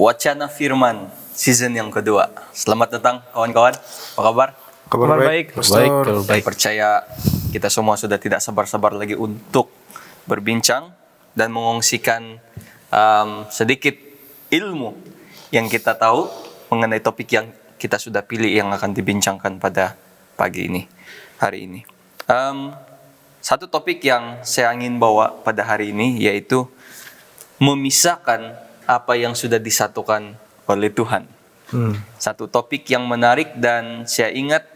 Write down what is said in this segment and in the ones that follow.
Wacana Firman season yang kedua. Selamat datang kawan-kawan. Apa kabar? Kabar baik, Baik, kalau baik. Percaya kita semua sudah tidak sabar-sabar lagi untuk berbincang dan mengongsikan sedikit ilmu yang kita tahu mengenai topik yang kita sudah pilih yang akan dibincangkan pada pagi ini, hari ini. Satu topik yang saya ingin bawa pada hari ini yaitu memisahkan apa yang sudah disatukan oleh Tuhan. Satu topik yang menarik dan saya ingat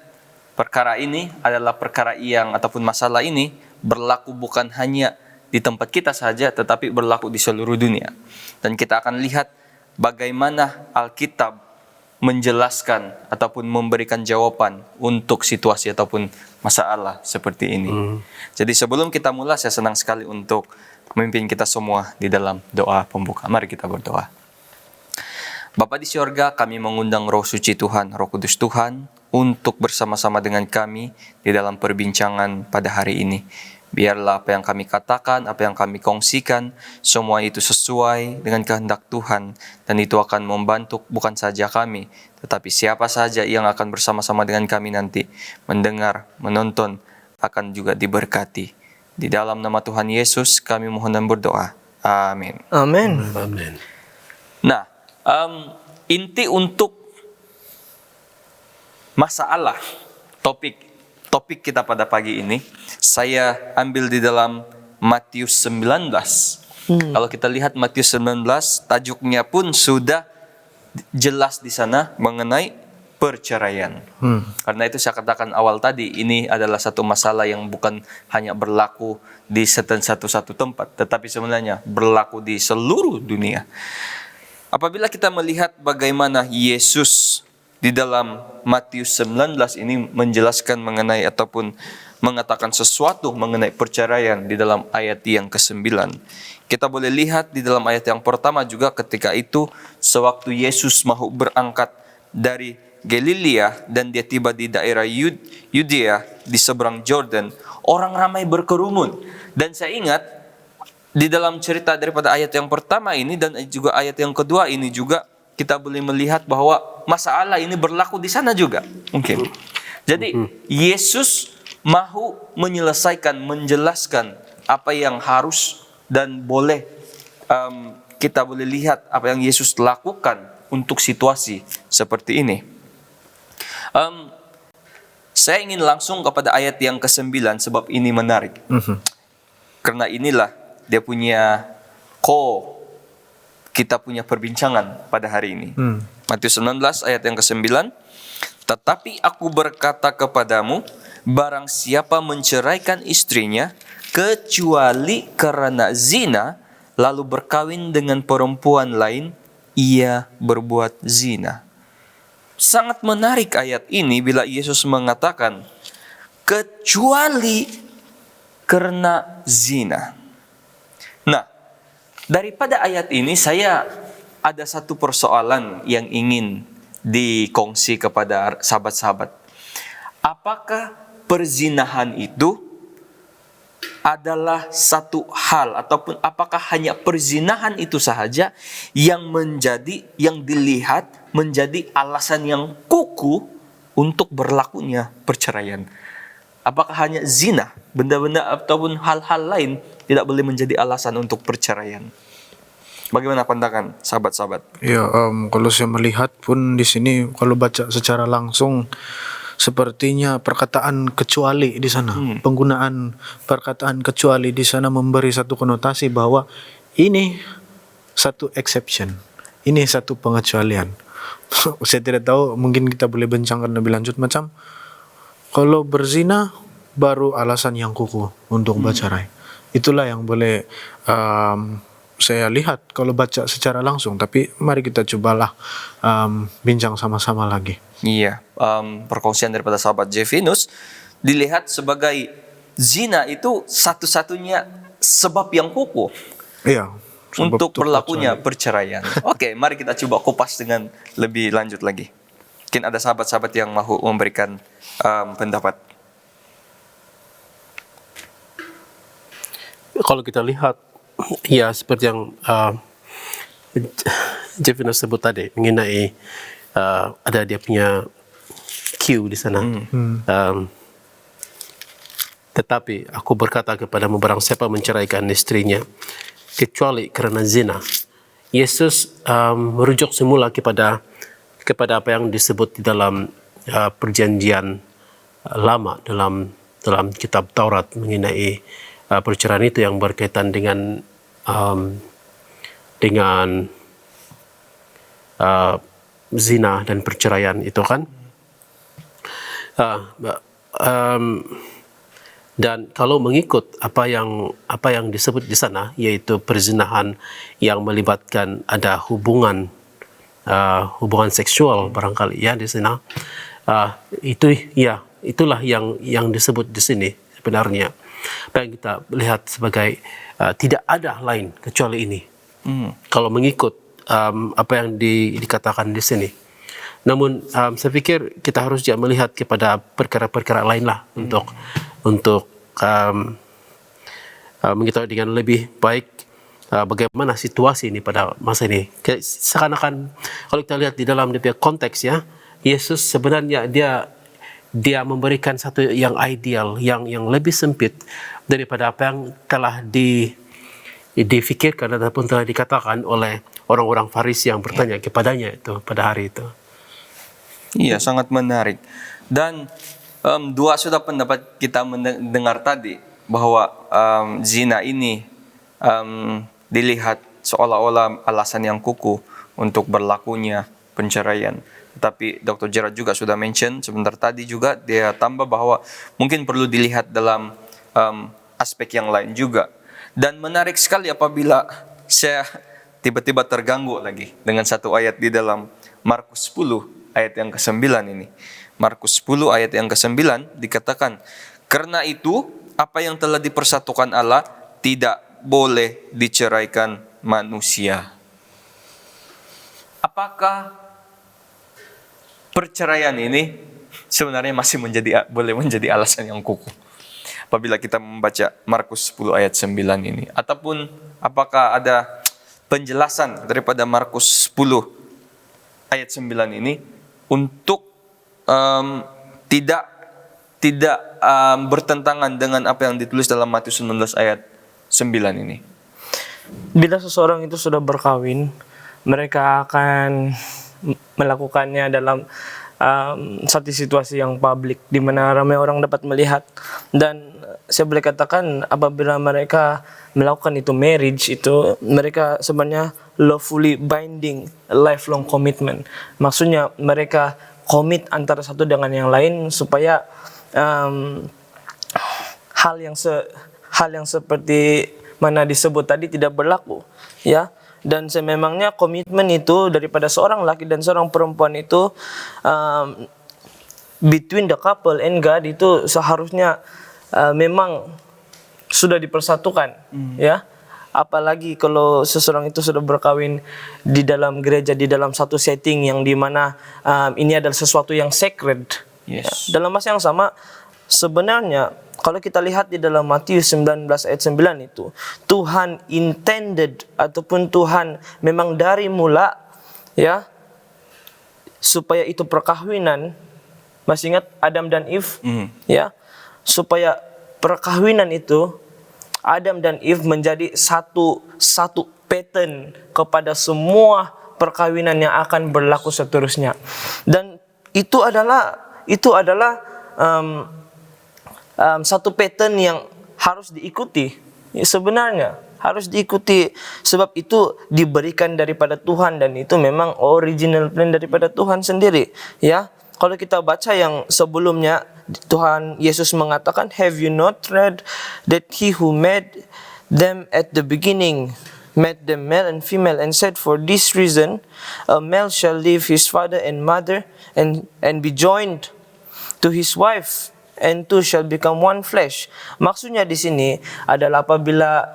perkara ini adalah perkara yang ataupun masalah ini berlaku bukan hanya di tempat kita saja tetapi berlaku di seluruh dunia. Dan kita akan lihat bagaimana Alkitab menjelaskan ataupun memberikan jawaban untuk situasi ataupun masalah seperti ini. Jadi sebelum kita mulai, saya senang sekali untuk memimpin kita semua di dalam doa pembuka. Mari kita berdoa. Bapa di surga, kami mengundang Roh Suci Tuhan, Roh Kudus Tuhan, untuk bersama-sama dengan kami di dalam perbincangan pada hari ini. Biarlah apa yang kami katakan, apa yang kami kongsikan, semua itu sesuai dengan kehendak Tuhan. Dan itu akan membantu bukan saja kami, tetapi siapa saja yang akan bersama-sama dengan kami nanti, mendengar, menonton, akan juga diberkati. Di dalam nama Tuhan Yesus kami mohon dan berdoa. Amin. Amin. Amin. Nah, inti untuk masalah topik kita pada pagi ini saya ambil di dalam Matius 19. Kalau kita lihat Matius 19, tajuknya pun sudah jelas di sana mengenai perceraian. Karena itu saya katakan awal tadi, ini adalah satu masalah yang bukan hanya berlaku di satu tempat, tetapi sebenarnya berlaku di seluruh dunia. Apabila kita melihat bagaimana Yesus di dalam Matius 19 ini menjelaskan mengenai ataupun mengatakan sesuatu mengenai perceraian di dalam ayat yang ke-9. Kita boleh lihat di dalam ayat yang pertama juga ketika itu sewaktu Yesus mau berangkat dari Galilea dan dia tiba di daerah Yudea di seberang Jordan, orang ramai berkerumun. Dan saya ingat di dalam cerita daripada ayat yang pertama ini dan juga ayat yang kedua ini juga kita boleh melihat bahwa masalah ini berlaku di sana juga mungkin. Jadi Yesus mahu menyelesaikan, menjelaskan apa yang harus dan boleh kita boleh lihat apa yang Yesus lakukan untuk situasi seperti ini. Saya ingin langsung kepada ayat yang ke-9 sebab ini menarik. Karena inilah dia punya kita punya perbincangan pada hari ini. Matius 19 ayat yang ke-9. Tetapi aku berkata kepadamu, barang siapa menceraikan istrinya kecuali karena zina, lalu berkawin dengan perempuan lain, ia berbuat zina. Sangat menarik ayat ini bila Yesus mengatakan kecuali karena zina. Nah, daripada ayat ini saya ada satu persoalan yang ingin dikongsi kepada sahabat-sahabat. Apakah perzinahan itu adalah satu hal ataupun apakah hanya perzinahan itu sahaja yang dilihat menjadi alasan yang kukuh untuk berlakunya perceraian? Apakah hanya zina, benda-benda ataupun hal-hal lain tidak boleh menjadi alasan untuk perceraian? Bagaimana pandangan sahabat-sahabat? Ya, kalau saya melihat pun di sini kalau baca secara langsung sepertinya perkataan kecuali di sana, penggunaan perkataan kecuali di sana memberi satu konotasi bahwa ini satu exception, ini satu pengecualian. Saya tidak tahu, mungkin kita boleh bincangkan lebih lanjut macam kalau berzina baru alasan yang kukuh untuk bercerai. Itulah yang boleh saya lihat kalau baca secara langsung. Tapi mari kita cobalah bincang sama-sama lagi. Iya, perkongsian daripada sahabat Jevinus dilihat sebagai zina itu satu-satunya sebab yang kukuh Iya. sebab untuk tepat berlakunya sekali. perceraian. Oke, mari kita coba kupas dengan lebih lanjut lagi. Mungkin ada sahabat-sahabat yang mau memberikan pendapat. Kalau kita lihat, ya seperti yang Jevina sebut tadi mengenai ada dia punya Q di sana. Tetapi aku berkata kepadamu, barang siapa menceraikan istrinya kecuali karena zina. Yesus merujuk semula kepada apa yang disebut di dalam perjanjian lama dalam kitab Taurat mengenai perceraian itu yang berkaitan dengan zina dan perceraian itu kan. Dan kalau mengikut apa yang disebut di sana, yaitu perzinahan yang melibatkan ada hubungan seksual barangkali ya di sana, itulah yang disebut di sini sebenarnya. Apa yang kita lihat sebagai tidak ada lain kecuali ini. Kalau mengikut apa yang dikatakan di sini. Namun saya pikir kita harus juga melihat kepada perkara-perkara lain lah untuk mengetahui dengan lebih baik bagaimana situasi ini pada masa ini. Seakan-akan kalau kita lihat di dalam dia konteks ya, Yesus sebenarnya dia memberikan satu yang ideal, yang lebih sempit daripada apa yang telah difikirkan ataupun telah dikatakan oleh orang-orang Farisi yang bertanya kepadanya itu pada hari itu. Iya, sangat menarik. Dan dua sudah pendapat kita mendengar tadi bahwa zina ini dilihat seolah-olah alasan yang kukuh untuk berlakunya perceraian. Tetapi Dr. Gerard juga sudah mention sebentar tadi juga, dia tambah bahwa mungkin perlu dilihat dalam aspek yang lain juga. Dan menarik sekali apabila saya tiba-tiba terganggu lagi dengan satu ayat di dalam Markus 10 ayat yang ke-9 ini. Markus 10 ayat yang ke-9 dikatakan, karena itu apa yang telah dipersatukan Allah tidak boleh diceraikan manusia. Apakah perceraian ini sebenarnya masih boleh menjadi alasan yang kukuh apabila kita membaca Markus 10 ayat 9 ini? Ataupun apakah ada penjelasan daripada Markus 10 ayat 9 ini untuk tidak bertentangan dengan apa yang ditulis dalam Matius 19 ayat 9 ini? Bila seseorang itu sudah berkawin, mereka akan melakukannya dalam satu situasi yang publik di mana ramai orang dapat melihat. Dan saya boleh katakan apabila mereka melakukan itu marriage itu, mereka sebenarnya lawfully binding, lifelong commitment. Maksudnya mereka komit antara satu dengan yang lain supaya hal yang seperti mana disebut tadi tidak berlaku, ya. Dan sememangnya komitmen itu daripada seorang laki dan seorang perempuan itu between the couple and God itu seharusnya memang sudah dipersatukan, ya. Apalagi kalau seseorang itu sudah berkawin di dalam gereja, di dalam satu setting yang dimana ini adalah sesuatu yang sacred. Yes. Ya. Dalam masa yang sama, sebenarnya kalau kita lihat di dalam Matius 19 ayat 9 itu, Tuhan intended ataupun Tuhan memang dari mula, ya, supaya itu perkawinan, masih ingat Adam dan Eve, ya, supaya perkawinan itu Adam dan Eve menjadi satu pattern kepada semua perkawinan yang akan berlaku seterusnya. Dan itu adalah satu pattern yang harus diikuti. Sebenarnya harus diikuti sebab itu diberikan daripada Tuhan dan itu memang original plan daripada Tuhan sendiri, ya. Kalau kita baca yang sebelumnya, Tuhan Yesus mengatakan, have you not read that he who made them at the beginning made them male and female, and said, for this reason a male shall leave his father and mother and be joined to his wife, and two shall become one flesh. Maksudnya di sini adalah apabila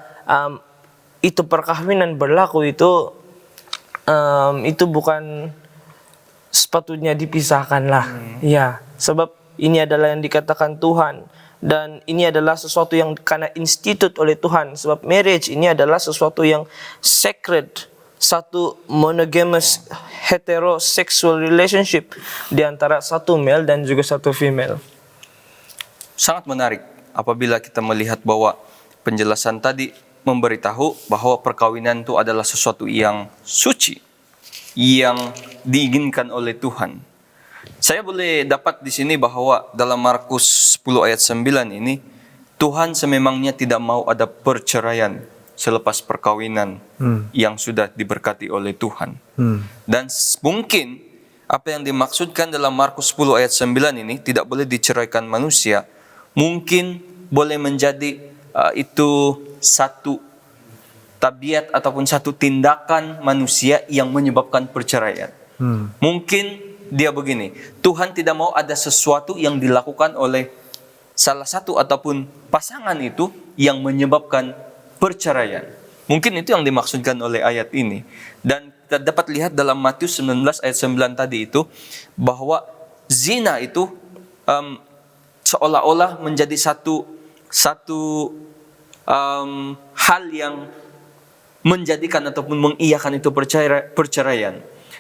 itu perkawinan berlaku itu bukan sepatutnya dipisahkan lah. Ya, sebab ini adalah yang dikatakan Tuhan. Dan ini adalah sesuatu yang karena institut oleh Tuhan. Sebab marriage ini adalah sesuatu yang sacred. Satu monogamous heterosexual relationship di antara satu male dan juga satu female. Sangat menarik apabila kita melihat bahwa penjelasan tadi memberitahu bahwa perkawinan itu adalah sesuatu yang suci, yang diinginkan oleh Tuhan. Saya boleh dapat di sini bahwa dalam Markus 10 ayat 9 ini, Tuhan sememangnya tidak mau ada perceraian selepas perkawinan yang sudah diberkati oleh Tuhan. Dan mungkin apa yang dimaksudkan dalam Markus 10 ayat 9 ini tidak boleh diceraikan manusia, mungkin boleh menjadi itu satu tabiat ataupun satu tindakan manusia yang menyebabkan perceraian. Mungkin dia begini, Tuhan tidak mau ada sesuatu yang dilakukan oleh salah satu ataupun pasangan itu yang menyebabkan perceraian. Mungkin itu yang dimaksudkan oleh ayat ini. Dan kita dapat lihat dalam Matius 19 ayat 9 tadi itu, bahwa zina itu seolah-olah menjadi satu hal yang menjadikan ataupun mengiyakan itu perceraian.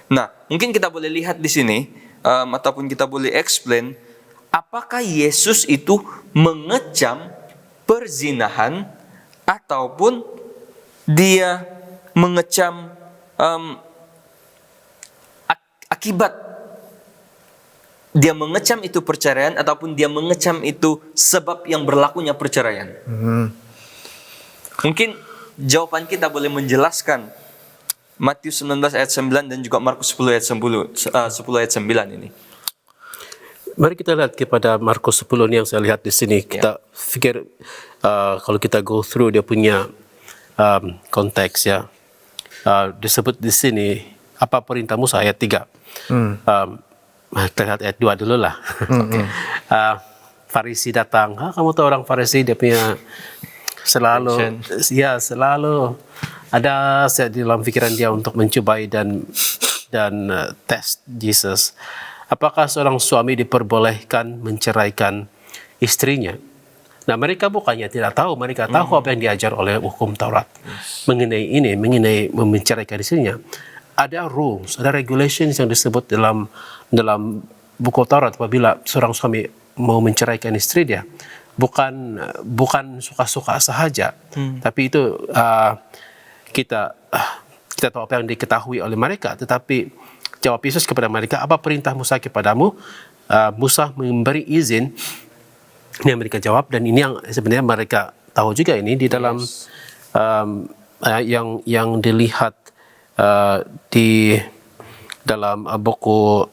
Nah, mungkin kita boleh lihat di sini ataupun kita boleh explain apakah Yesus itu mengecam perzinahan ataupun dia mengecam akibat dia mengecam itu perceraian ataupun dia mengecam itu sebab yang berlakunya perceraian. Mungkin jawaban kita boleh menjelaskan Matius 19 ayat 9 dan juga Markus 10 ayat 10 ayat 9 ini. Mari kita lihat kepada Markus 10 ini yang saya lihat di sini. Kita fikir kalau kita go through dia punya konteks ya. Disebut di sini apa perintah Musa ayat 3. Kita lihat ayat 2 dulu lah. Farisi datang. Kamu tahu orang Farisi dia punya selalu ada di dalam pikiran dia untuk mencobai dan tes Yesus. Apakah seorang suami diperbolehkan menceraikan istrinya? Nah, mereka bukannya tidak tahu, mereka tahu apa yang diajar oleh hukum Taurat mengenai menceraikan istrinya. Ada rules, ada regulations yang disebut dalam buku Taurat apabila seorang suami mau menceraikan istri dia. Bukan suka-suka sahaja, tapi itu kita tahu apa yang diketahui oleh mereka. Tetapi jawab Yesus kepada mereka, apa perintah Musa kepadamu? Musa memberi izin. Ini yang mereka jawab, dan ini yang sebenarnya mereka tahu juga ini di dalam yang dilihat di dalam buku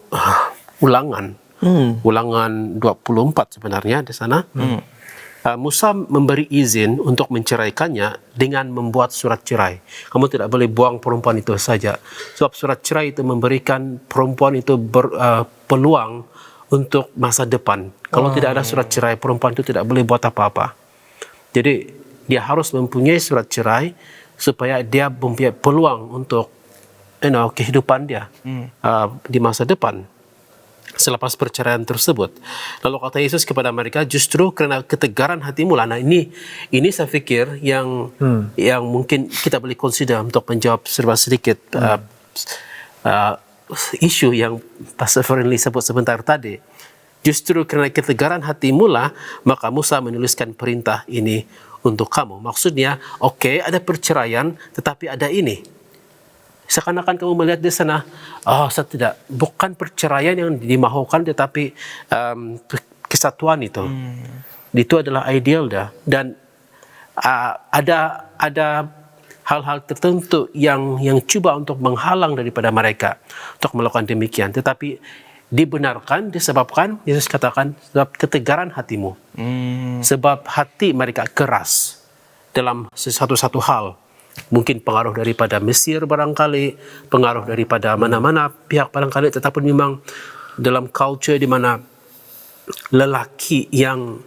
Ulangan. Ulangan 24 sebenarnya di sana. Musa memberi izin untuk menceraikannya dengan membuat surat cerai. Kamu tidak boleh buang perempuan itu saja. Sebab surat cerai itu memberikan perempuan itu peluang untuk masa depan. Kalau tidak ada surat cerai, perempuan itu tidak boleh buat apa-apa. Jadi dia harus mempunyai surat cerai supaya dia mempunyai peluang untuk kehidupan dia di masa depan selepas perceraian tersebut. Lalu kata Yesus kepada mereka, justru karena ketegaran hatimu lah. Nah, ini saya fikir yang mungkin kita boleh consider untuk menjawab serba sedikit isu yang Pastor Friendly sebut sebentar tadi. Justru karena ketegaran hatimu lah, maka Musa menuliskan perintah ini untuk kamu. Maksudnya, ada perceraian, tetapi ada ini. Seakan-akan kamu melihat di sana, bukan perceraian yang dimahukan, tetapi kesatuan itu. Itu adalah ideal dah. Dan ada hal-hal tertentu yang cuba untuk menghalang daripada mereka untuk melakukan demikian. Tetapi dibenarkan disebabkan Yesus katakan sebab ketegaran hatimu. Sebab hati mereka keras dalam satu hal. Mungkin pengaruh daripada Mesir barangkali, pengaruh daripada mana-mana pihak barangkali, tetapi memang dalam culture di mana lelaki yang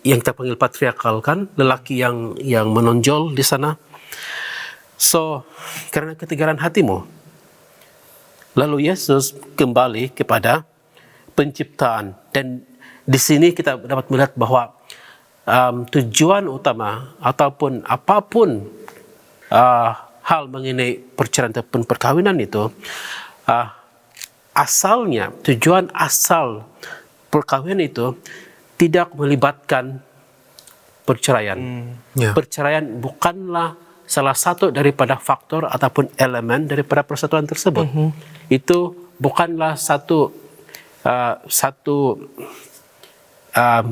kita panggil patriarkal kan, lelaki yang menonjol di sana. So, karena ketegaran hatimu, lalu Yesus kembali kepada penciptaan, dan di sini kita dapat melihat bahwa tujuan utama ataupun apapun hal mengenai perceraian ataupun perkawinan itu, asalnya, tujuan asal perkawinan itu tidak melibatkan perceraian. Ya. Perceraian bukanlah salah satu daripada faktor ataupun elemen daripada persatuan tersebut. Itu bukanlah satu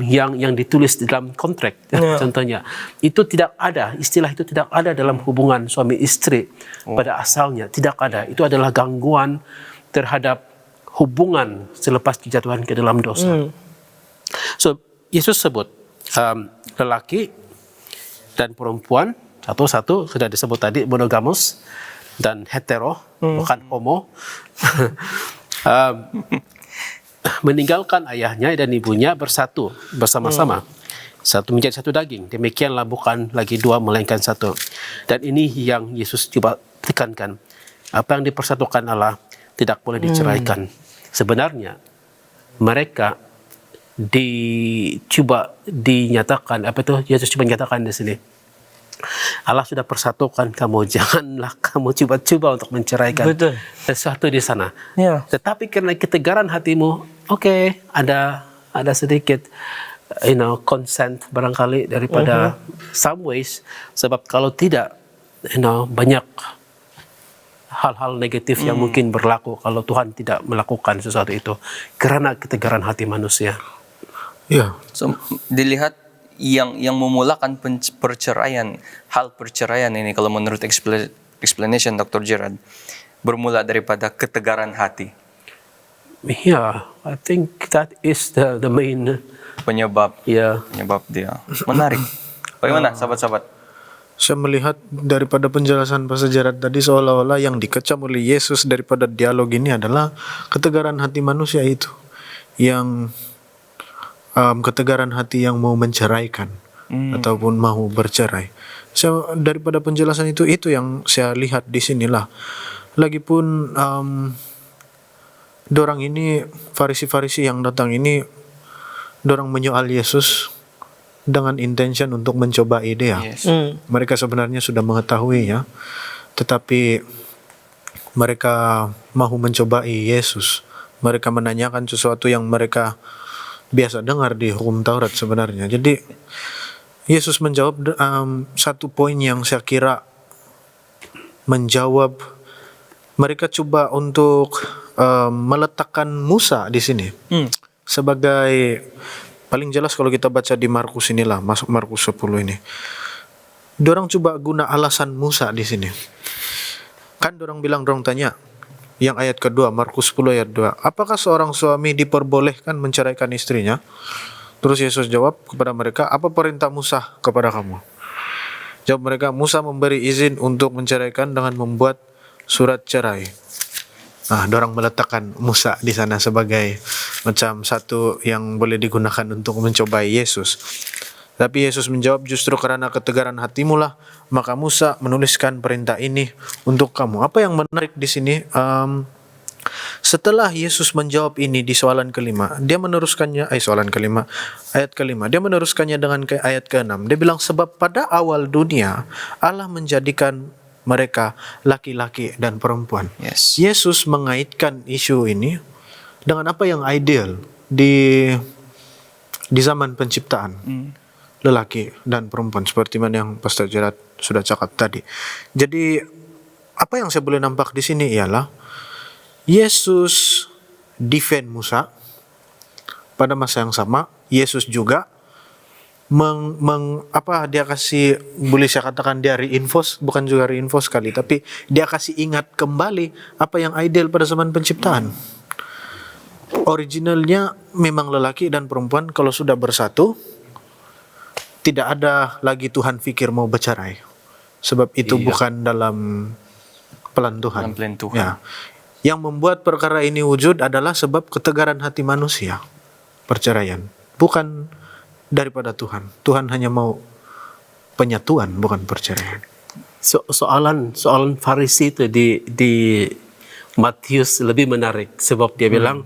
yang ditulis di dalam kontrak. Contohnya, itu tidak ada, istilah itu tidak ada dalam hubungan suami istri pada asalnya, tidak ada. Itu adalah gangguan terhadap hubungan selepas dijatuhkan ke dalam dosa. So, Yesus sebut lelaki dan perempuan, satu sudah disebut tadi, monogamus dan hetero, bukan homo. Meninggalkan ayahnya dan ibunya, bersatu bersama-sama, satu menjadi satu daging. Demikianlah, bukan lagi dua melainkan satu. Dan ini yang Yesus coba tekankan. Apa yang dipersatukan Allah tidak boleh diceraikan. Sebenarnya mereka dinyatakan, Yesus coba nyatakan di sini, Allah sudah persatukan kamu, janganlah kamu coba-coba untuk menceraikan sesuatu di sana. Ya. Tetapi karena ketegaran hatimu, ada sedikit consent barangkali daripada some ways, sebab kalau tidak, banyak hal-hal negatif yang mungkin berlaku kalau Tuhan tidak melakukan sesuatu itu karena ketegaran hati manusia. Ya. So, dilihat yang memulakan perceraian, hal perceraian ini kalau menurut explanation Dr. Gerard, bermula daripada ketegaran hati. Yeah, I think that is the main Penyebab dia. Menarik. Bagaimana sahabat-sahabat? Saya melihat daripada penjelasan Pastor Gerard tadi, seolah-olah yang dikecam oleh Yesus daripada dialog ini adalah ketegaran hati manusia itu, yang ketegaran hati yang mau menceraikan ataupun mau bercerai. Daripada penjelasan itu yang saya lihat di sinilah. Lagipun dorang ini, Farisi-Farisi yang datang ini, dorang menyoal Yesus dengan intention untuk mencobai dia. Yes. Mereka sebenarnya sudah mengetahui ya, tetapi mereka mau mencobai Yesus. Mereka menanyakan sesuatu yang mereka biasa dengar di hukum Taurat sebenarnya. Jadi Yesus menjawab satu poin yang saya kira menjawab. Mereka coba untuk meletakkan Musa di sini sebagai, paling jelas kalau kita baca di Markus inilah, masuk Markus 10 ini. Dorang coba guna alasan Musa di sini. Kan dorang tanya, yang ayat kedua, Markus 10 ayat 2, apakah seorang suami diperbolehkan menceraikan istrinya? Terus Yesus jawab kepada mereka, apa perintah Musa kepada kamu? Jawab mereka, Musa memberi izin untuk menceraikan dengan membuat surat cerai. Nah, dorang meletakkan Musa di sana sebagai macam satu yang boleh digunakan untuk mencobai Yesus. Tapi Yesus menjawab, justru karena ketegaran hatimu lah, maka Musa menuliskan perintah ini untuk kamu. Apa yang menarik di sini, setelah Yesus menjawab ini di soalan kelima, dia meneruskannya, ayat kelima, dia meneruskannya dengan ayat ke-6. Dia bilang, sebab pada awal dunia Allah menjadikan mereka laki-laki dan perempuan. Yes. Yesus mengaitkan isu ini dengan apa yang ideal di zaman penciptaan. Lelaki dan perempuan, seperti mana yang Pastor Gerard sudah cakap tadi. Jadi apa yang saya boleh nampak di sini ialah Yesus defend Musa, pada masa yang sama Yesus juga dia kasih, boleh saya katakan dia reinforce, bukan juga reinforce sekali, tapi dia kasih ingat kembali apa yang ideal pada zaman penciptaan. Originalnya memang lelaki dan perempuan kalau sudah bersatu, tidak ada lagi Tuhan fikir mau bercerai. Sebab itu bukan dalam plan Tuhan. Dalam plan Tuhan. Ya. Yang membuat perkara ini wujud adalah sebab ketegaran hati manusia perceraian, bukan daripada Tuhan. Tuhan hanya mau penyatuan, bukan perceraian. Soalan Farisi itu di Matius lebih menarik sebab dia bilang,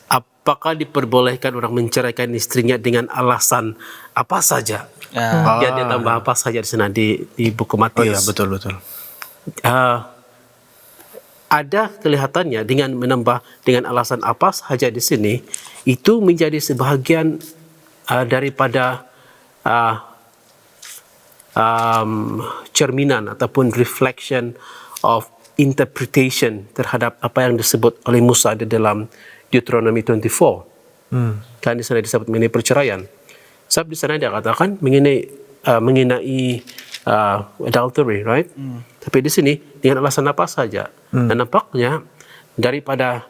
apakah diperbolehkan orang menceraikan istrinya dengan alasan apa saja? Dia tambah apa saja di sana di buku Oh Matius. ya, betul. Ada kelihatannya dengan menambah dengan alasan apa saja di sini itu menjadi sebahagian daripada cerminan ataupun reflection of interpretation terhadap apa yang disebut oleh Musa di dalam Deuteronomy 24. Kan di sana disebut mengenai perceraian. Sebab di sana dia katakan mengenai adultery, right? Tapi di sini dengan alasan apa saja. Dan nampaknya daripada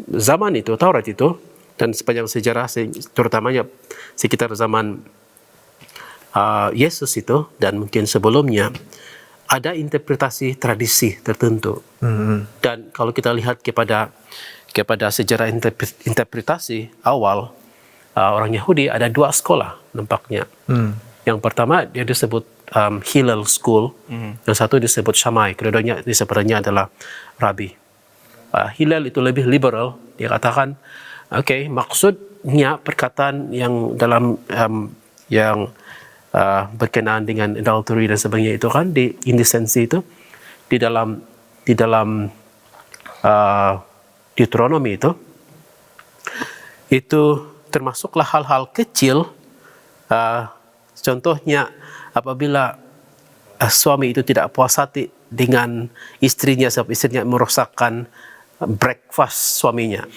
zaman itu, Taurat itu, dan sepanjang sejarah, terutamanya sekitar zaman Yesus itu dan mungkin sebelumnya, ada interpretasi tradisi tertentu. Dan kalau kita lihat kepada sejarah interpretasi awal orang Yahudi, ada dua sekolah nampaknya. Yang pertama dia disebut Hillel School, yang satu disebut Shammai. Keduanya sebenarnya adalah Rabi. Hillel itu lebih liberal. Dia katakan, maksudnya perkataan yang dalam yang berkenaan dengan adultery dan sebagainya itu kan di indecency itu di dalam Deuteronomy itu termasuklah hal-hal kecil. Contohnya apabila suami itu tidak puas hati dengan istrinya sebab istrinya merosakkan breakfast suaminya,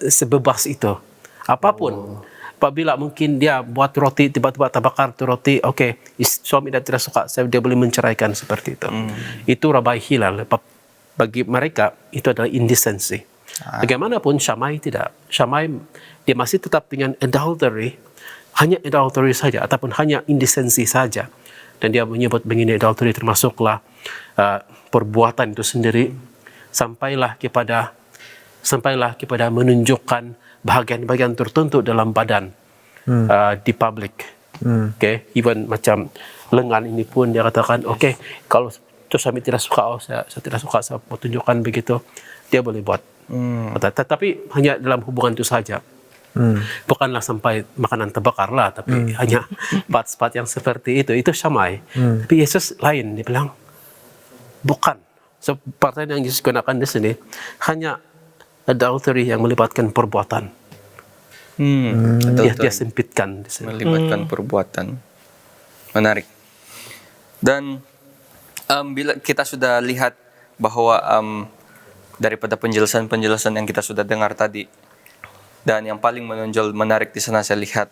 sebebas itu apapun. Apabila mungkin dia buat roti tiba-tiba terbakar tu roti, suami tidak suka, dia boleh menceraikan seperti itu. Itu Rabbi Hillel. Bagi mereka itu adalah indecency. Bagaimanapun Shammai tidak. Shammai dia masih tetap dengan adultery, hanya adultery saja ataupun hanya indecency saja. Dan dia menyebut begini, adultery termasuklah perbuatan itu sendiri sampailah kepada menunjukkan bahagian-bahagian tertentu dalam badan di public. Even macam lengan ini pun dia katakan, kalau suami tidak suka, saya tidak suka, saya mau tunjukkan begitu, dia boleh buat. Tetapi hanya dalam hubungan itu saja. Bukanlah sampai makanan terbakar lah, tapi hanya part-part yang seperti itu Shammai. Tapi Yesus lain, dia bilang bukan. So, part yang Yesus gunakan di sini hanya adultery yang melibatkan perbuatan. Dia sempitkan di sini. Melibatkan perbuatan. Menarik. Dan bila kita sudah lihat bahwa daripada penjelasan-penjelasan yang kita sudah dengar tadi, dan yang paling menonjol menarik di sana saya lihat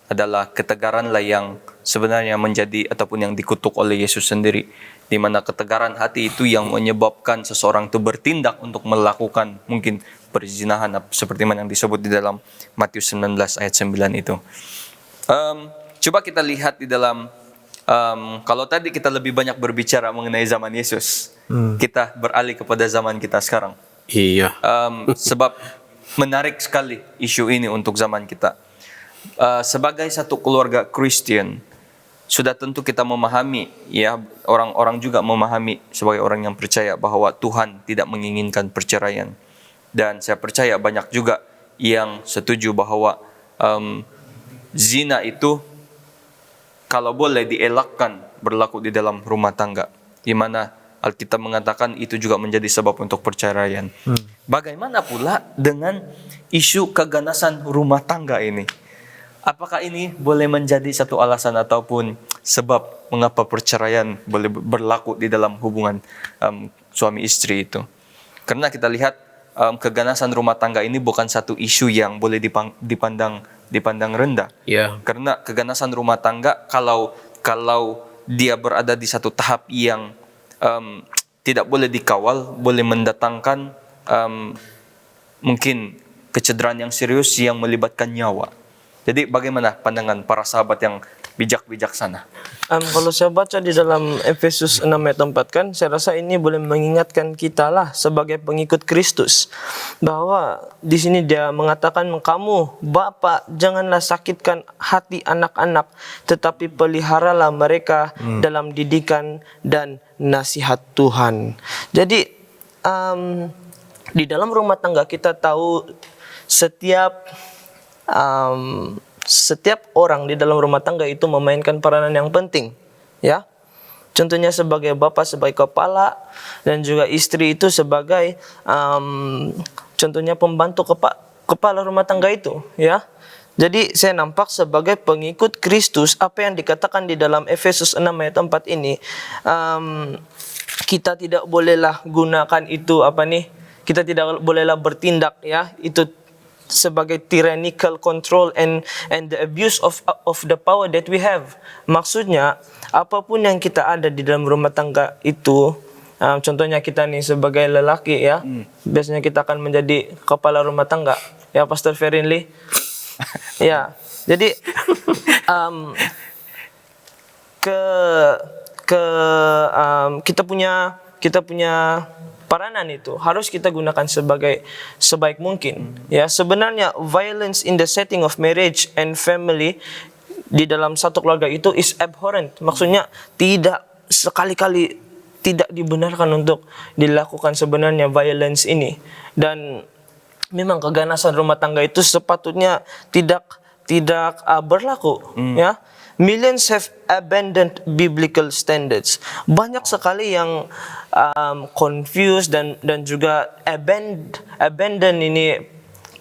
adalah ketegaranlah yang sebenarnya menjadi ataupun yang dikutuk oleh Yesus sendiri, di mana ketegaran hati itu yang menyebabkan seseorang itu bertindak untuk melakukan mungkin perzinahan seperti mana yang disebut di dalam Matius 19 ayat 9 itu. Coba kita lihat di dalam kalau tadi kita lebih banyak berbicara mengenai zaman Yesus, kita beralih kepada zaman kita sekarang. Iya. Sebab menarik sekali isu ini untuk zaman kita. Sebagai satu keluarga Kristen, sudah tentu kita memahami, ya, orang-orang juga memahami sebagai orang yang percaya bahwa Tuhan tidak menginginkan perceraian. Dan saya percaya banyak juga yang setuju bahwa zina itu kalau boleh dielakkan berlaku di dalam rumah tangga, di mana Alkitab mengatakan itu juga menjadi sebab untuk perceraian. Bagaimana pula dengan isu keganasan rumah tangga ini? Apakah ini boleh menjadi satu alasan ataupun sebab mengapa perceraian boleh berlaku di dalam hubungan suami istri itu? Karena kita lihat keganasan rumah tangga ini bukan satu isu yang boleh dipandang rendah. Karena keganasan rumah tangga kalau dia berada di satu tahap yang tidak boleh dikawal, boleh mendatangkan mungkin kecederaan yang serius yang melibatkan nyawa. Jadi bagaimana pandangan para sahabat yang bijak-bijaksana. Kalau saya baca di dalam Efesus 6 ayat 4 kan, saya rasa ini boleh mengingatkan kita lah sebagai pengikut Kristus, bahwa di sini dia mengatakan, kamu Bapa janganlah sakitkan hati anak-anak, tetapi peliharalah mereka dalam didikan dan nasihat Tuhan. Jadi di dalam rumah tangga kita tahu setiap orang di dalam rumah tangga itu memainkan peranan yang penting, ya. Contohnya sebagai bapak, sebagai kepala, dan juga istri itu sebagai contohnya pembantu kepala rumah tangga itu, ya. Jadi saya nampak sebagai pengikut Kristus, apa yang dikatakan di dalam Efesus 6 ayat 4 ini, kita tidak bolehlah gunakan itu kita tidak bolehlah bertindak, ya, itu sebagai tyrannical control and the abuse of the power that we have. Maksudnya apapun yang kita ada di dalam rumah tangga itu, contohnya kita nih sebagai lelaki, ya, biasanya kita akan menjadi kepala rumah tangga, ya, Pastor Ferinli. Ya, jadi kita punya peranan itu harus kita gunakan sebaik mungkin. Ya, sebenarnya violence in the setting of marriage and family di dalam satu keluarga itu is abhorrent. Maksudnya tidak sekali-kali tidak dibenarkan untuk dilakukan sebenarnya violence ini. Dan memang keganasan rumah tangga itu sepatutnya tidak berlaku, ya. Millions have abandoned biblical standards. Banyak sekali yang confused dan juga abandon ini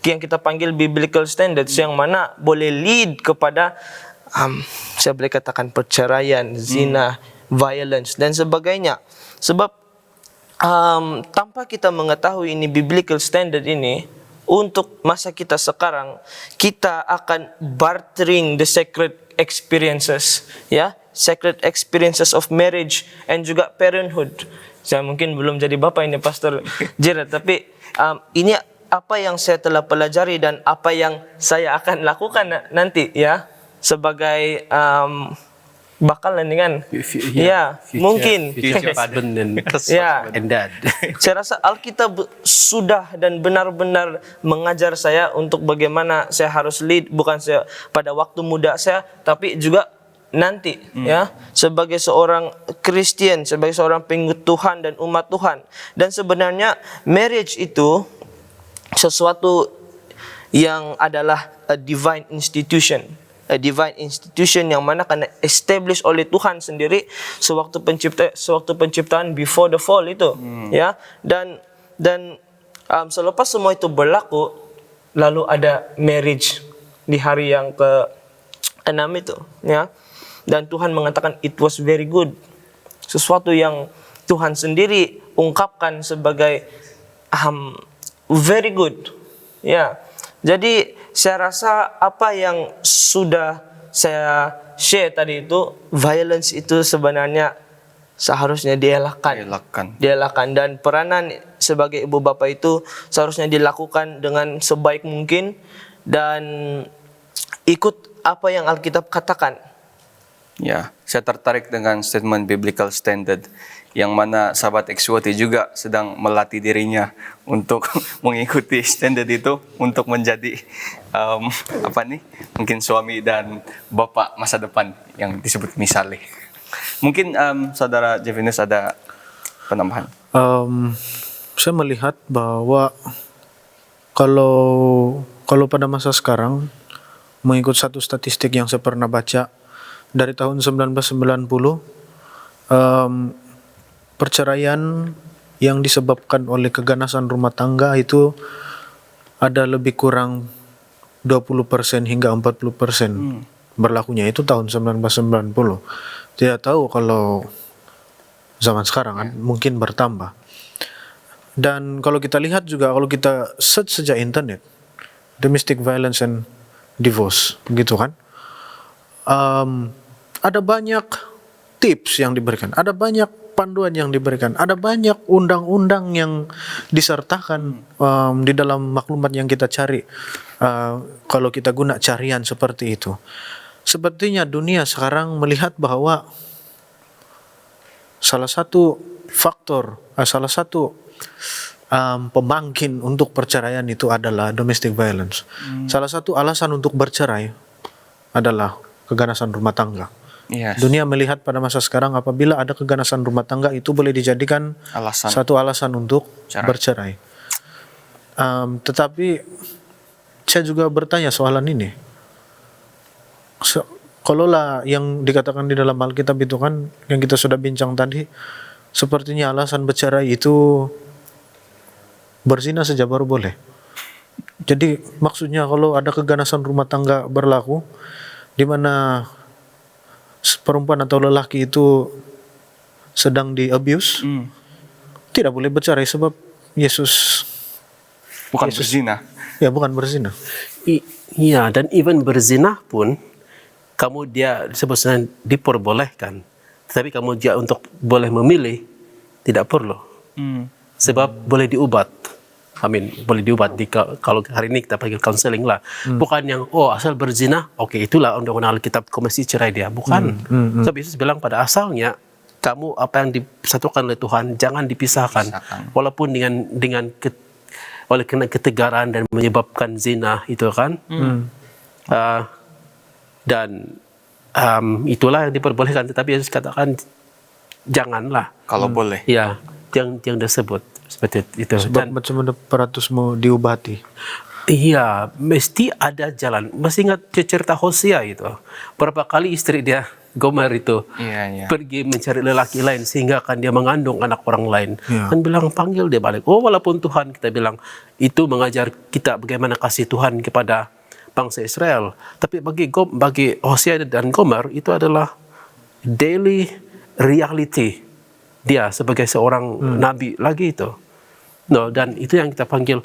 yang kita panggil biblical standards, yang mana boleh lead kepada saya boleh katakan perceraian, zina, violence dan sebagainya. Sebab tanpa kita mengetahui ini biblical standard ini, untuk masa kita sekarang, kita akan bartering the sacred experiences, ya, sacred experiences of marriage and juga parenthood. Saya mungkin belum jadi bapak ini, Pastor Gerard, tapi ini apa yang saya telah pelajari dan apa yang saya akan lakukan nanti, ya, sebagai bakalan dengan mungkin future husband and dad. Saya rasa Alkitab sudah dan benar-benar mengajar saya untuk bagaimana saya harus lead, bukan saya pada waktu muda saya, tapi juga nanti, ya, sebagai seorang Kristen, sebagai seorang pengikut Tuhan dan umat Tuhan. Dan sebenarnya marriage itu sesuatu yang adalah a divine institution. A divine institution yang mana akan establish oleh Tuhan sendiri sewaktu penciptaan before the fall itu, ya. Dan selepas semua itu berlaku, lalu ada marriage di hari yang ke-6 itu, ya. Dan Tuhan mengatakan it was very good. Sesuatu yang Tuhan sendiri ungkapkan sebagai very good, ya. Jadi saya rasa apa yang sudah saya share tadi itu, violence itu sebenarnya seharusnya dielakkan. Dan peranan sebagai ibu bapa itu seharusnya dilakukan dengan sebaik mungkin dan ikut apa yang Alkitab katakan. Ya, saya tertarik dengan statement biblical standard yang mana sahabat XWT juga sedang melatih dirinya untuk mengikuti standard itu untuk menjadi mungkin suami dan bapak masa depan yang disebut misalnya. Mungkin saudara Jevinus ada penambahan? Saya melihat bahwa kalau pada masa sekarang, mengikut satu statistik yang saya pernah baca dari tahun 1990, perceraian yang disebabkan oleh keganasan rumah tangga itu ada lebih kurang 20% hingga 40% berlakunya itu tahun 1990. Tidak tahu kalau zaman sekarang kan mungkin bertambah. Dan kalau kita lihat juga, kalau kita search saja internet, domestic violence and divorce, begitu kan, ada banyak tips yang diberikan, ada banyak panduan yang diberikan, ada banyak undang-undang yang disertakan di dalam maklumat yang kita cari kalau kita guna carian seperti itu. sepertinya dunia sekarang melihat bahwa salah satu salah satu pembangkit untuk perceraian itu adalah domestic violence. Salah satu alasan untuk bercerai adalah keganasan rumah tangga. Yes. Dunia melihat pada masa sekarang apabila ada keganasan rumah tangga itu boleh dijadikan Alasan. satu alasan untuk Cerai. bercerai. Tetapi saya juga bertanya soalan ini. Kalaulah yang dikatakan di dalam Alkitab itu kan yang kita sudah bincang tadi, sepertinya alasan bercerai itu berzina saja baru boleh. Jadi maksudnya kalau ada keganasan rumah tangga berlaku di mana perempuan atau lelaki itu sedang di-abuse, tidak boleh bercerai sebab Yesus Bukan berzina. ya bukan berzina. Iya, dan even berzina pun kamu dia sebetulnya diperbolehkan, tetapi kamu dia untuk boleh memilih tidak perlu, sebab boleh diubat. Amin, boleh diubat kalau hari ini kita panggil counseling lah. Bukan yang asal berzina, oke itulah undang-undang Alkitab kau mesti cerai dia, bukan. Sebab Yesus bilang pada asalnya kamu apa yang disatukan oleh Tuhan jangan dipisahkan. Walaupun oleh karena ketegaran dan menyebabkan zina itu kan. Dan itulah yang diperbolehkan, tetapi Yesus katakan janganlah. Kalau boleh. Ya, yang disebut seperti itu. Sebab macam mana peratusmu diubati. Iya, mesti ada jalan. Masih ingat cerita Hosea itu. Berapa kali istri dia, Gomer itu, pergi mencari lelaki lain sehingga kan dia mengandung anak orang lain. Kan bilang panggil dia balik. Walaupun Tuhan kita bilang itu mengajar kita bagaimana kasih Tuhan kepada bangsa Israel. Tapi bagi Hosea dan Gomer itu adalah daily reality dia sebagai seorang nabi lagi itu. Dan itu yang kita panggil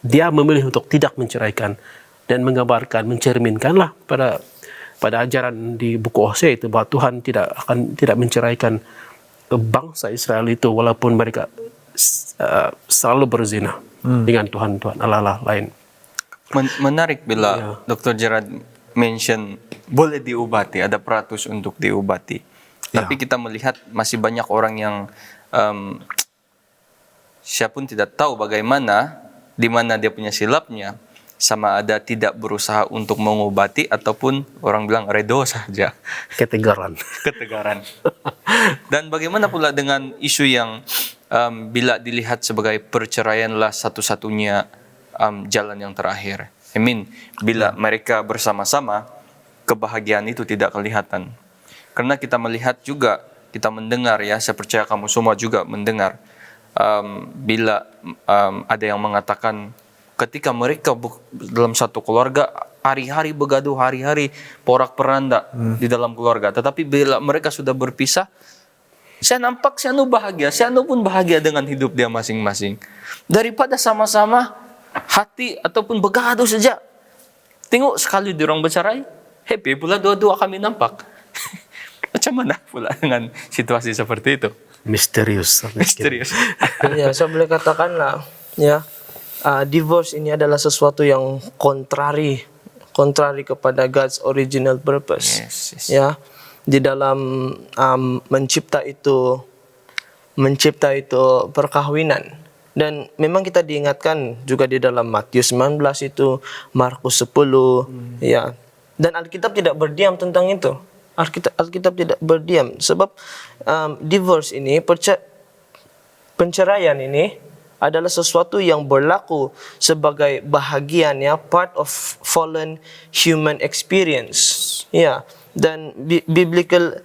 dia memilih untuk tidak menceraikan dan menggambarkan, mencerminkanlah pada ajaran di buku Hosea itu bahwa Tuhan tidak menceraikan bangsa Israel itu walaupun mereka selalu berzina dengan Tuhan Allah lain. Menarik bila Dr. Gerard mention boleh diobati, ada peratus untuk diobati. Tapi kita melihat masih banyak orang yang siapa pun tidak tahu bagaimana, di mana dia punya silapnya, sama ada tidak berusaha untuk mengobati ataupun orang bilang redo saja. Ketegaran. Dan bagaimana pula dengan isu yang bila dilihat sebagai perceraianlah satu-satunya jalan yang terakhir. Bila mereka bersama-sama, kebahagiaan itu tidak kelihatan. Karena kita melihat juga, kita mendengar ya, saya percaya kamu semua juga mendengar, bila ada yang mengatakan ketika mereka dalam satu keluarga, hari-hari begaduh, hari-hari porak-peranda di dalam keluarga. Tetapi bila mereka sudah berpisah, saya bahagia, saya pun bahagia dengan hidup dia masing-masing. Daripada sama-sama hati ataupun begaduh saja. Tengok sekali di orang bercerai, happy pula dua-dua kami nampak. Macam mana pula dengan situasi seperti itu? Misterius. Ya, saya boleh katakanlah, ya, divorce ini adalah sesuatu yang kontrari kepada God's original purpose. Yes. Ya, di dalam mencipta itu perkawinan. Dan memang kita diingatkan juga di dalam Matius 19 itu, Markus 10, ya. Dan Alkitab tidak berdiam tentang itu. Alkitab tidak berdiam sebab divorce ini, penceraian ini adalah sesuatu yang berlaku sebagai bahagian, ya, part of fallen human experience, ya. Dan biblical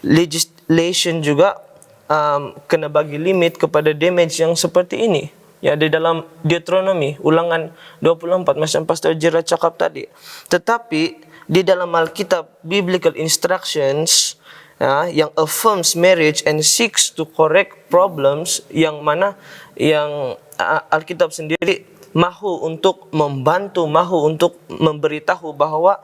legislation juga kena bagi limit kepada damage yang seperti ini, ya, di dalam Deuteronomy Ulangan 24 macam Pastor Gerard cakap tadi. Tetapi di dalam Alkitab biblical instructions, yang affirms marriage and seeks to correct problems, yang mana yang Alkitab sendiri mahu untuk membantu, mahu untuk memberitahu bahwa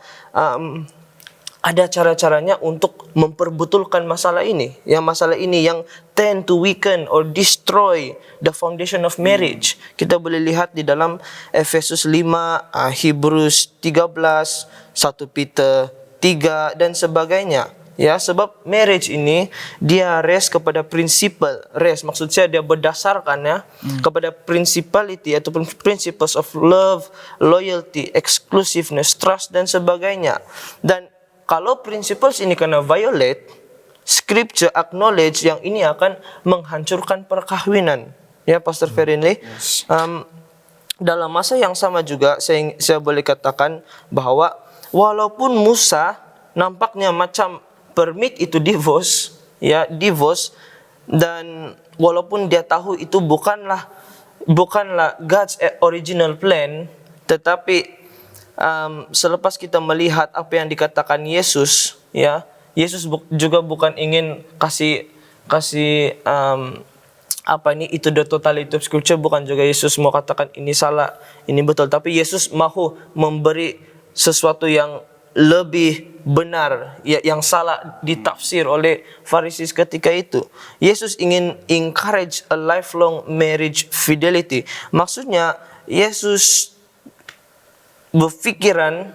ada cara-caranya untuk memperbetulkan masalah ini. Yang masalah ini yang tend to weaken or destroy the foundation of marriage. Kita boleh lihat di dalam Efesus 5, Hebrews 13, 1 Peter 3 dan sebagainya. Ya, sebab marriage ini dia rest kepada prinsipal. Rest maksud saya dia berdasarkan ya kepada principality ataupun principles of love, loyalty, exclusiveness, trust dan sebagainya. Dan kalau principles ini kena violate, scripture acknowledge yang ini akan menghancurkan perkahwinan. Ya, Pastor Ferinley. Dalam masa yang sama juga saya boleh katakan bahwa walaupun Musa nampaknya macam permit itu divorce, dan walaupun dia tahu itu bukanlah God's original plan, tetapi selepas kita melihat apa yang dikatakan Yesus, ya, Yesus juga bukan ingin kasih itu the totality of scripture, bukan juga Yesus mau katakan ini salah, ini betul, tapi Yesus mahu memberi sesuatu yang lebih benar, yang salah ditafsir oleh Farisi ketika itu. Yesus ingin encourage a lifelong marriage fidelity. Maksudnya Yesus berfikiran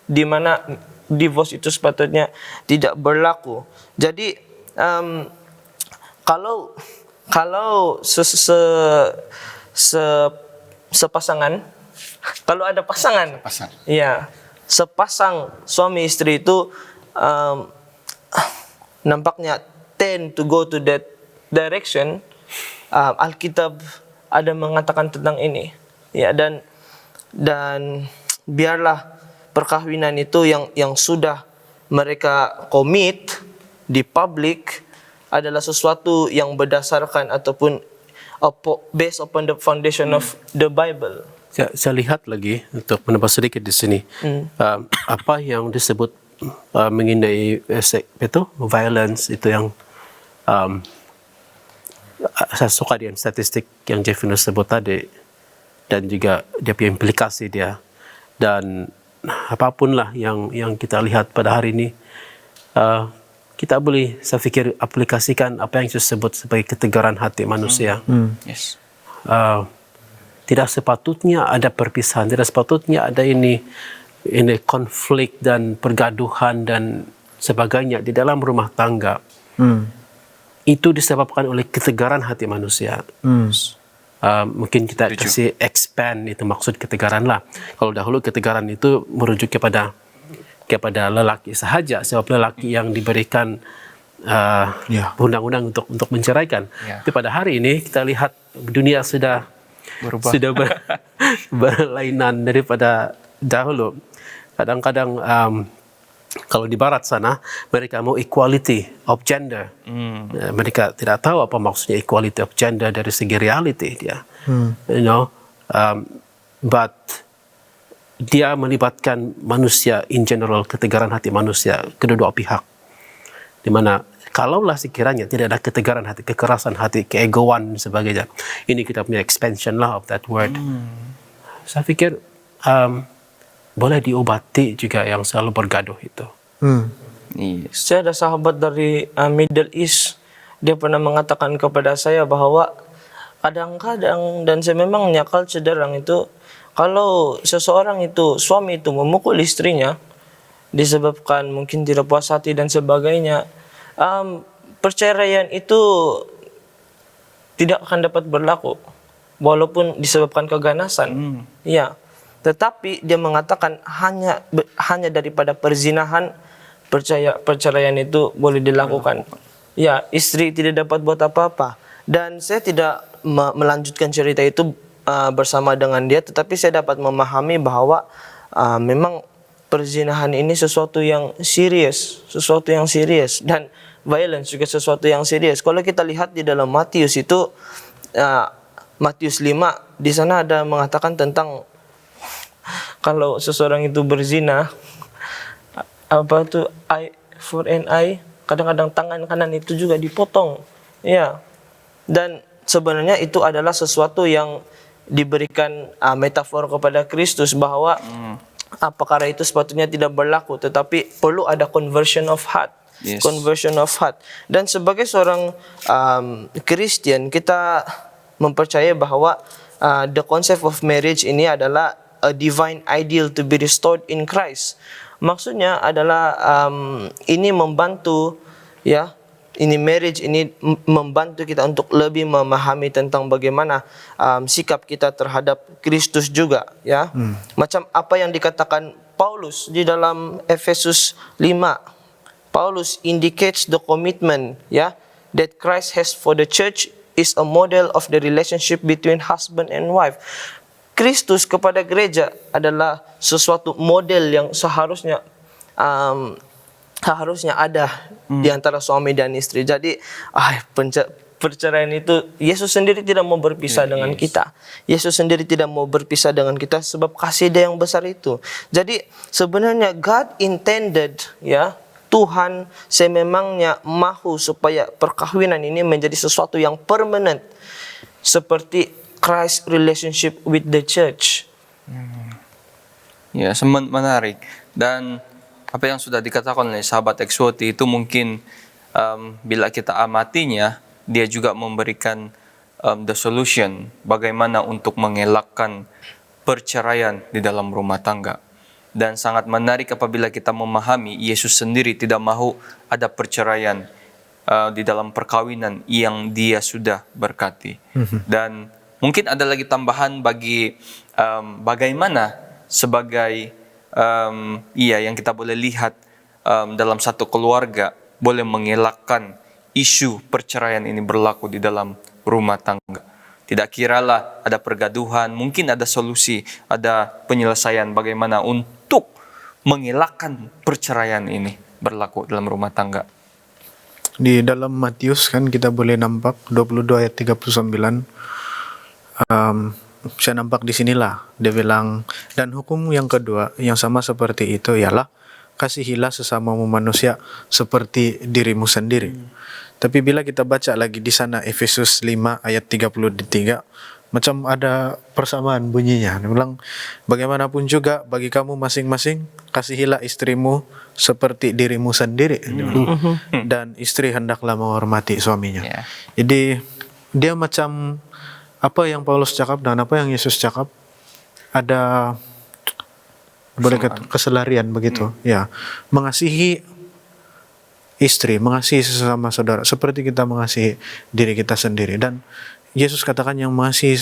di mana divorce itu sepatutnya tidak berlaku. Jadi kalau sepasangan, kalau ada pasangan, ya, sepasang suami istri itu nampaknya tend to go to that direction, Alkitab ada mengatakan tentang ini, ya, dan biarlah perkahwinan itu yang sudah mereka komit di publik adalah sesuatu yang berdasarkan ataupun based upon the foundation of the Bible. Saya lihat lagi untuk menambah sedikit di sini apa yang disebut mengenai itu violence itu yang saya suka dengan statistik yang Jeffrey sebut tadi dan juga dia punya implikasi dia. Dan apapun lah yang kita lihat pada hari ini, kita boleh, saya pikir, aplikasikan apa yang disebut sebagai ketegaran hati manusia. Yes. Tidak sepatutnya ada perpisahan, tidak sepatutnya ada ini konflik dan pergaduhan dan sebagainya di dalam rumah tangga. Itu disebabkan oleh ketegaran hati manusia. Mungkin kita kasih expand itu maksud ketegaran lah. Kalau dahulu ketegaran itu merujuk kepada lelaki sahaja, sebab lelaki yang diberikan undang-undang untuk menceraikan. Tapi pada hari ini kita lihat dunia sudah berubah, sudah berlainan daripada dahulu. Kadang-kadang kalau di barat sana mereka mau equality of gender. Mereka tidak tahu apa maksudnya equality of gender dari segi reality dia. But dia melibatkan manusia in general, ketegaran hati manusia kedua pihak. Di mana kalaulah sekiranya tidak ada ketegaran hati, kekerasan hati, keegoan dan sebagainya. Ini kita punya expansion lah of that word. Saya pikir boleh diobati juga yang selalu bergaduh itu. Yes. Saya ada sahabat dari Middle East, dia pernah mengatakan kepada saya bahwa kadang-kadang, dan saya memangnya culture derang itu, kalau seseorang itu, suami itu memukul istrinya disebabkan mungkin tidak puas hati dan sebagainya, perceraian itu tidak akan dapat berlaku walaupun disebabkan keganasan. Ya. Tetapi dia mengatakan hanya daripada perzinahan perceraian itu boleh dilakukan. Ya, istri tidak dapat buat apa-apa. Dan saya tidak melanjutkan cerita itu bersama dengan dia, tetapi saya dapat memahami bahwa memang perzinahan ini sesuatu yang serius, dan violence juga sesuatu yang serius. Kalau kita lihat di dalam Matius itu, Matius 5, di sana ada mengatakan tentang kalau seseorang itu berzina, apa itu eye for an eye, kadang-kadang tangan kanan itu juga dipotong, ya. Dan sebenarnya itu adalah sesuatu yang diberikan metafor kepada Kristus bahwa perkara itu sepatutnya tidak berlaku, tetapi perlu ada conversion of heart. Yes. Conversion of heart. Dan sebagai seorang Christian, kita mempercayai bahwa the concept of marriage ini adalah a divine ideal to be restored in Christ. Maksudnya adalah ini membantu, ya, ini marriage ini membantu kita untuk lebih memahami tentang bagaimana sikap kita terhadap Kristus juga, ya. Macam apa yang dikatakan Paulus di dalam Efesus 5. Paulus indicates the commitment, ya, that Christ has for the church is a model of the relationship between husband and wife. Kristus kepada gereja adalah sesuatu model yang seharusnya ada di antara suami dan istri. Jadi perceraian itu Yesus sendiri tidak mau berpisah dengan kita. Yesus sendiri tidak mau berpisah dengan kita sebab kasih Dia yang besar itu. Jadi sebenarnya God intended, ya, Tuhan sememangnya mahu supaya perkawinan ini menjadi sesuatu yang permanent seperti Christ relationship with the church. Ya, menarik. Dan apa yang sudah dikatakan oleh sahabat Exwoti itu mungkin bila kita amatinya, dia juga memberikan the solution bagaimana untuk mengelakkan perceraian di dalam rumah tangga. Dan sangat menarik apabila kita memahami Yesus sendiri tidak mahu ada perceraian di dalam perkawinan yang Dia sudah berkati. Dan mungkin ada lagi tambahan bagi bagaimana sebagai yang kita boleh lihat dalam satu keluarga boleh mengelakkan isu perceraian ini berlaku di dalam rumah tangga. Tidak kiralah ada pergaduhan, mungkin ada solusi, ada penyelesaian bagaimana untuk mengelakkan perceraian ini berlaku dalam rumah tangga. Di dalam Matius kan kita boleh nampak 22 ayat 39. Saya nampak di sinilah dia bilang, dan hukum yang kedua yang sama seperti itu ialah kasihilah sesamamu manusia seperti dirimu sendiri. Tapi bila kita baca lagi di sana Efesus 5 ayat 33, macam ada persamaan bunyinya. Dia bilang, bagaimanapun juga bagi kamu masing-masing kasihilah istrimu seperti dirimu sendiri. Dia bilang. Dan istri hendaklah menghormati suaminya. Yeah. Jadi dia macam apa yang Paulus cakap dan apa yang Yesus cakap ada boleh keselarian begitu. Ya, mengasihi istri, mengasihi sesama saudara seperti kita mengasihi diri kita sendiri. Dan Yesus katakan yang mengasihi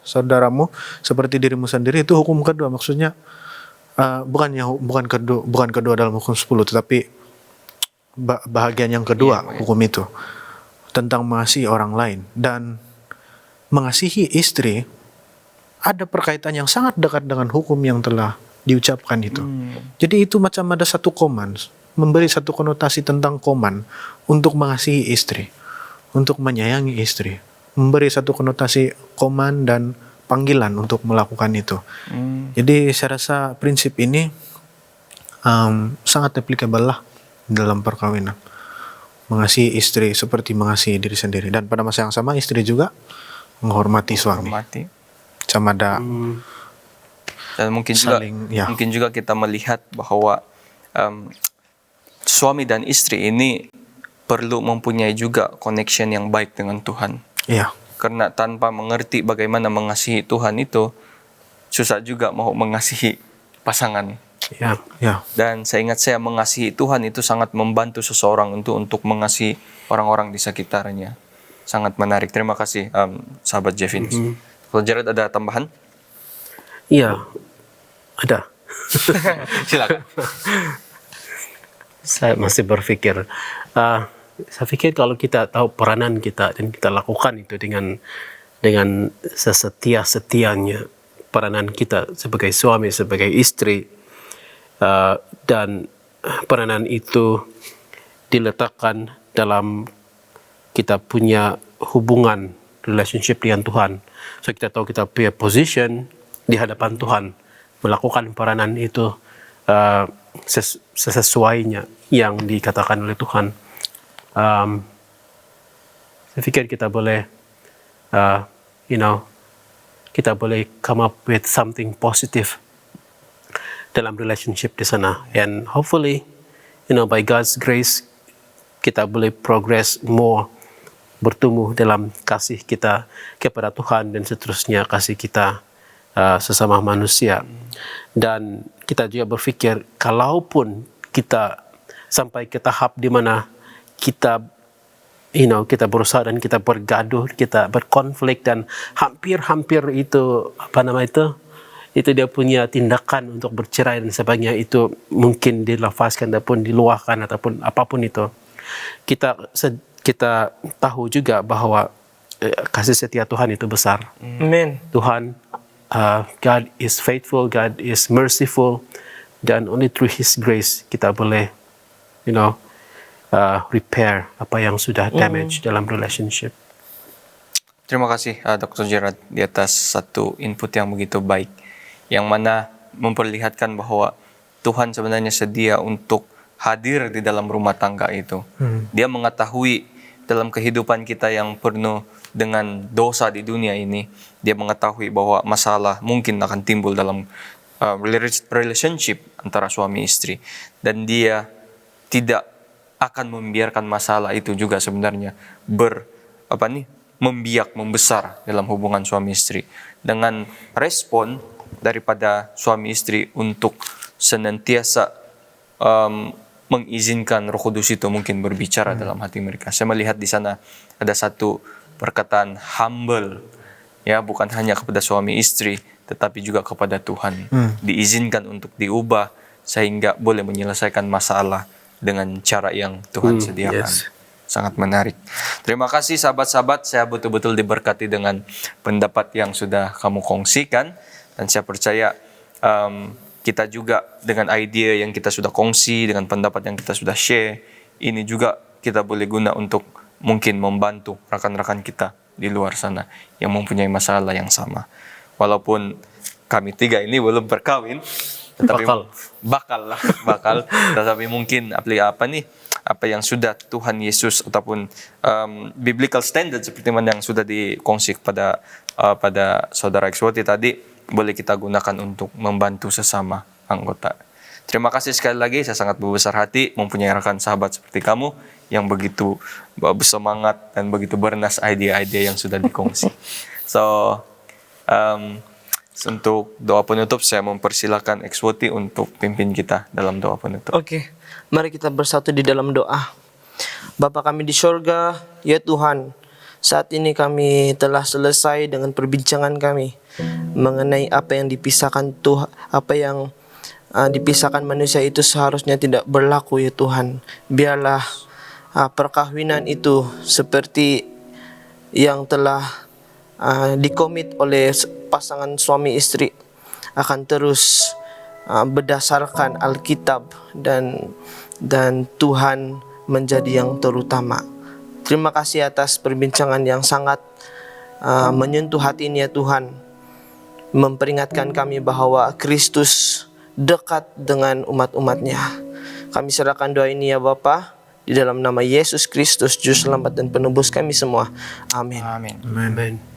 saudaramu seperti dirimu sendiri itu hukum kedua. Maksudnya bukan kedua dalam hukum 10, tetapi bahagian yang kedua hukum itu tentang mengasihi orang lain. Dan mengasihi istri ada perkaitan yang sangat dekat dengan hukum yang telah diucapkan itu. Jadi itu macam ada satu command, memberi satu konotasi tentang command untuk mengasihi istri, untuk menyayangi istri, memberi satu konotasi command dan panggilan untuk melakukan itu. Jadi saya rasa prinsip ini sangat applicable lah dalam perkawinan. Mengasihi istri seperti mengasihi diri sendiri, dan pada masa yang sama istri juga menghormati suami. Sama ada dan mungkin saling, mungkin juga kita melihat bahwa suami dan istri ini perlu mempunyai juga connection yang baik dengan Tuhan. Iya. Karena tanpa mengerti bagaimana mengasihi Tuhan itu susah juga mau mengasihi pasangan. Ya, ya. Dan saya ingat saya mengasihi Tuhan itu sangat membantu seseorang untuk mengasihi orang-orang di sekitarnya. Sangat menarik. Terima kasih sahabat Jevin. Kalau Jared ada tambahan? Iya, ada. Silakan. Saya masih berpikir, saya pikir kalau kita tahu peranan kita dan kita lakukan itu dengan sesetia-setianya peranan kita sebagai suami, sebagai istri, dan peranan itu diletakkan dalam kita punya hubungan relationship dengan Tuhan. So kita tahu kita punya position di hadapan Tuhan, melakukan peranan itu sesuainya yang dikatakan oleh Tuhan. Saya pikir kita boleh, kita boleh come up with something positive dalam relationship di sana. And hopefully, by God's grace, kita boleh progress more, bertumbuh dalam kasih kita kepada Tuhan dan seterusnya kasih kita sesama manusia. Dan kita juga berpikir, kalaupun kita sampai ke tahap di mana kita kita berusaha dan kita bergaduh, kita berkonflik dan hampir itu itu dia punya tindakan untuk bercerai dan sebagainya, itu mungkin dilafazkan ataupun diluahkan ataupun apapun itu. Kita tahu juga bahwa kasih setia Tuhan itu besar. Amen. Tuhan, God is faithful, God is merciful, dan only through His grace kita boleh repair apa yang sudah damage dalam relationship. Terima kasih Dr. Gerard di atas satu input yang begitu baik, yang mana memperlihatkan bahwa Tuhan sebenarnya sedia untuk hadir di dalam rumah tangga itu. Dia mengetahui dalam kehidupan kita yang penuh dengan dosa di dunia ini, dia mengetahui bahwa masalah mungkin akan timbul dalam relationship antara suami istri, dan dia tidak akan membiarkan masalah itu juga sebenarnya membiak, membesar dalam hubungan suami istri, dengan respon daripada suami istri untuk senantiasa mengizinkan Roh Kudus itu mungkin berbicara dalam hati mereka. Saya melihat di sana ada satu perkataan humble, ya, bukan hanya kepada suami istri tetapi juga kepada Tuhan. Diizinkan untuk diubah sehingga boleh menyelesaikan masalah dengan cara yang Tuhan sediakan. Yes. Sangat menarik. Terima kasih sahabat-sahabat, saya betul-betul diberkati dengan pendapat yang sudah kamu kongsikan, dan saya percaya kita juga dengan ide yang kita sudah kongsi, dengan pendapat yang kita sudah share, ini juga kita boleh guna untuk mungkin membantu rekan-rekan kita di luar sana yang mempunyai masalah yang sama. Walaupun kami tiga ini belum berkawin, tetapi bakal tetapi mungkin apa yang sudah Tuhan Yesus ataupun biblical standard seperti mana yang sudah dikongsi pada saudara Exwati tadi, boleh kita gunakan untuk membantu sesama anggota. Terima kasih sekali lagi, saya sangat berbesar hati mempunyai rekan sahabat seperti kamu yang begitu bersemangat dan begitu bernas ide-ide yang sudah dikongsi. Untuk doa penutup, saya mempersilakan Exwati untuk pimpin kita dalam doa penutup. Oke, mari kita bersatu di dalam doa. Bapa kami di sorga, ya Tuhan, saat ini kami telah selesai dengan perbincangan kami mengenai apa yang dipisahkan Tuhan, apa yang dipisahkan manusia itu seharusnya tidak berlaku, ya Tuhan. Biarlah perkawinan itu seperti yang telah dikomit oleh pasangan suami istri akan terus berdasarkan Alkitab dan Tuhan menjadi yang terutama. Terima kasih atas perbincangan yang sangat menyentuh hati ini, ya Tuhan, memperingatkan kami bahwa Kristus dekat dengan umat-umatnya. Kami serahkan doa ini, ya Bapa, di dalam nama Yesus Kristus, Juru Selamat dan Penebus kami semua. Amin. Amin. Amen.